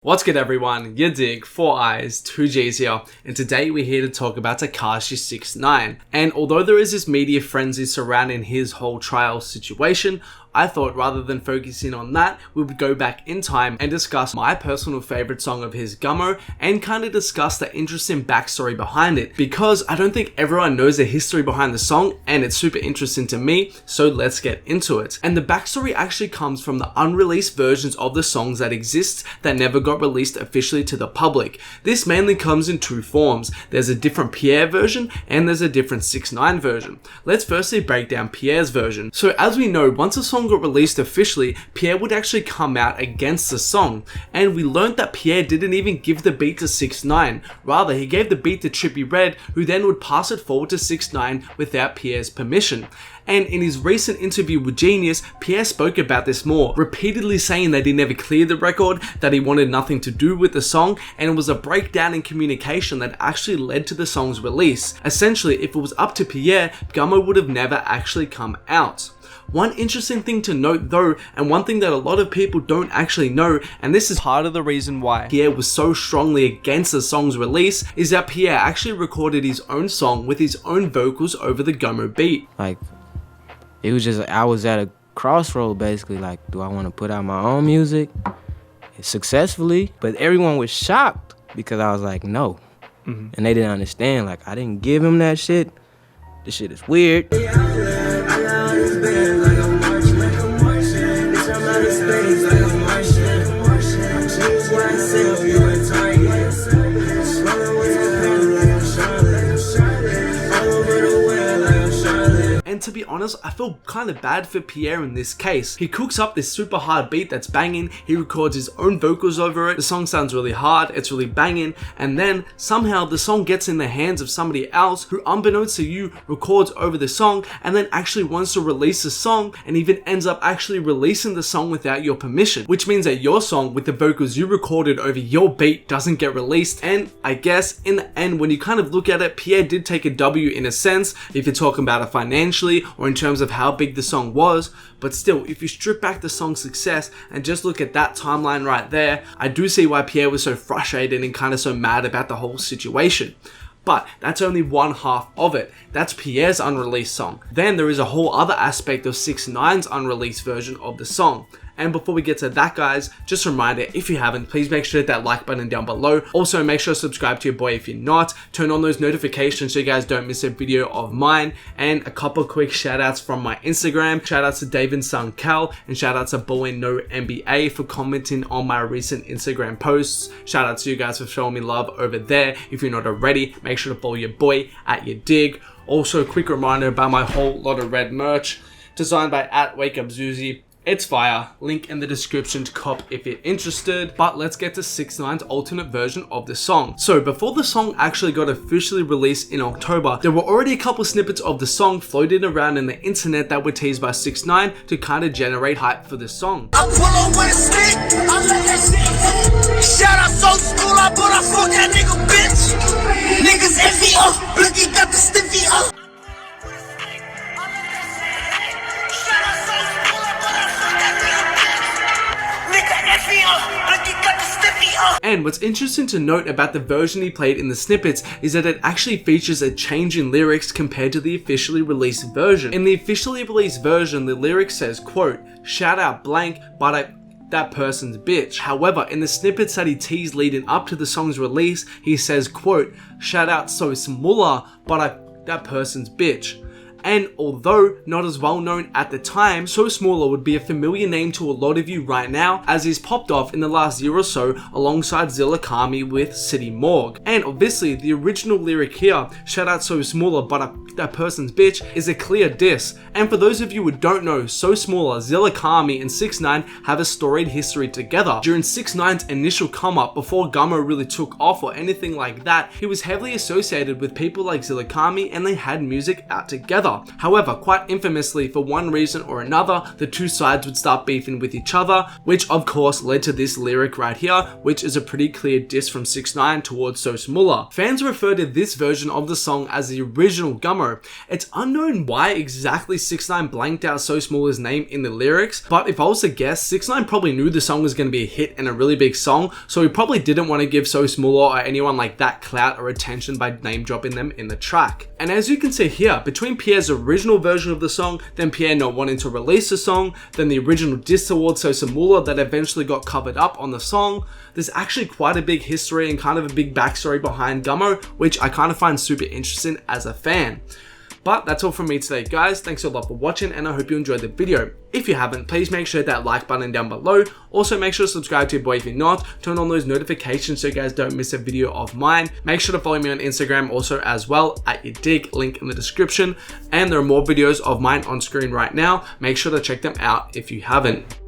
What's good everyone, yadiiiigg, 4 eyes, 2 G's here, and today we're here to talk about Tekashi 6ix9ine. And although there is this media frenzy surrounding his whole trial situation, I thought rather than focusing on that, we would go back in time and discuss my personal favorite song of his, Gummo, and kind of discuss the interesting backstory behind it, because I don't think everyone knows the history behind the song and it's super interesting to me, so let's get into it. And the backstory actually comes from the unreleased versions of the songs that exist that never got released officially to the public. This mainly comes in two forms. There's a different Pierre version and there's a different 6ix9ine version. Let's firstly break down Pierre's version. So as we know, once a song got released officially, Pierre would actually come out against the song, and we learned that Pierre didn't even give the beat to 6ix9ine. Rather, he gave the beat to Trippie Redd, who then would pass it forward to 6ix9ine without Pierre's permission. And in his recent interview with Genius, Pierre spoke about this more, repeatedly saying that he never cleared the record, that he wanted nothing to do with the song, and it was a breakdown in communication that actually led to the song's release. Essentially, if it was up to Pierre, Gummo would have never actually come out. One interesting thing to note though, and one thing that a lot of people don't actually know, and this is part of the reason why Pierre was so strongly against the song's release, is that Pierre actually recorded his own song with his own vocals over the Gummo beat. It was just, I was at a crossroad basically, like, do I want to put out my own music successfully? But everyone was shocked because I was like, no. And they didn't understand, like, I didn't give him that shit. This shit is weird. And to be honest, I feel kind of bad for Pierre in this case. He cooks up this super hard beat that's banging, he records his own vocals over it, the song sounds really hard, it's really banging, and then somehow the song gets in the hands of somebody else who, unbeknownst to you, records over the song and then actually wants to release the song and even ends up actually releasing the song without your permission, which means that your song with the vocals you recorded over your beat doesn't get released. And I guess in the end, when you kind of look at it, Pierre did take a W in a sense, if you're talking about it financially or in terms of how big the song was, but still, if you strip back the song's success and just look at that timeline right there, I do see why Pierre was so frustrated and kind of so mad about the whole situation. But that's only one half of it. That's Pierre's unreleased song. Then there is a whole other aspect of 6ix9ine's unreleased version of the song. And before we get to that, guys, just a reminder, if you haven't, please make sure to hit that like button down below. Also, make sure to subscribe to your boy if you're not. Turn on those notifications so you guys don't miss a video of mine. And a couple quick shout outs from my Instagram. Shout outs to David Sun Cal and shout outs to Boy No NBA for commenting on my recent Instagram posts. Shout out to you guys for showing me love over there. If you're not already, make sure to follow your boy at yadiiiigg. Also, a quick reminder about my whole lot of red merch designed by @WakeUpZuzi. It's fire, link in the description to cop if you're interested. But let's get to 6ix9ine's alternate version of the song. So before the song actually got officially released in October, there were already a couple snippets of the song floating around in the internet that were teased by 6ix9ine to kind of generate hype for the song. I pull up with a stick, I let that shit. Shout out Sosmula, but I fuck that nigga bitch. Niggas iffy up, Blicky got the stiffy up. And what's interesting to note about the version he played in the snippets is that it actually features a change in lyrics compared to the officially released version. In the officially released version, the lyric says, quote, shout out blank, but that person's bitch. However, in the snippets that he teased leading up to the song's release, he says, quote, shout out Sosmula, but that person's bitch. And although not as well known at the time, Sosmula would be a familiar name to a lot of you right now, as he's popped off in the last year or so alongside yadiiiigg with City Morgue. And obviously the original lyric here, shout out Sosmula but that person's bitch, is a clear diss. And for those of you who don't know, Sosmula, yadiiiigg and 6ix9ine have a storied history together. During 6ix9ine's initial come up before Gummo really took off or anything like that, he was heavily associated with people like yadiiiigg and they had music out together. together. However, quite infamously, for one reason or another, the two sides would start beefing with each other, which of course led to this lyric right here, which is a pretty clear diss from 6ix9ine towards Sosmula. Fans refer to this version of the song as the original Gummo. It's unknown why exactly 6ix9ine blanked out Sosmula's name in the lyrics, but if I was to guess, 6ix9ine probably knew the song was going to be a hit and a really big song, so he probably didn't want to give Sosmula or anyone like that clout or attention by name dropping them in the track. And as you can see here, between Pierre's original version of the song, then Pierre not wanting to release the song, then the original diss towards Sosmula that eventually got covered up on the song, there's actually quite a big history and kind of a big backstory behind Gummo, which I kind of find super interesting as a fan. But that's all from me today, guys. Thanks a lot for watching, and I hope you enjoyed the video. If you haven't, please make sure to hit that like button down below. Also, make sure to subscribe to your boy if you're not. Turn on those notifications so you guys don't miss a video of mine. Make sure to follow me on Instagram also as well, at yadiiiiigg, link in the description. And there are more videos of mine on screen right now. Make sure to check them out if you haven't.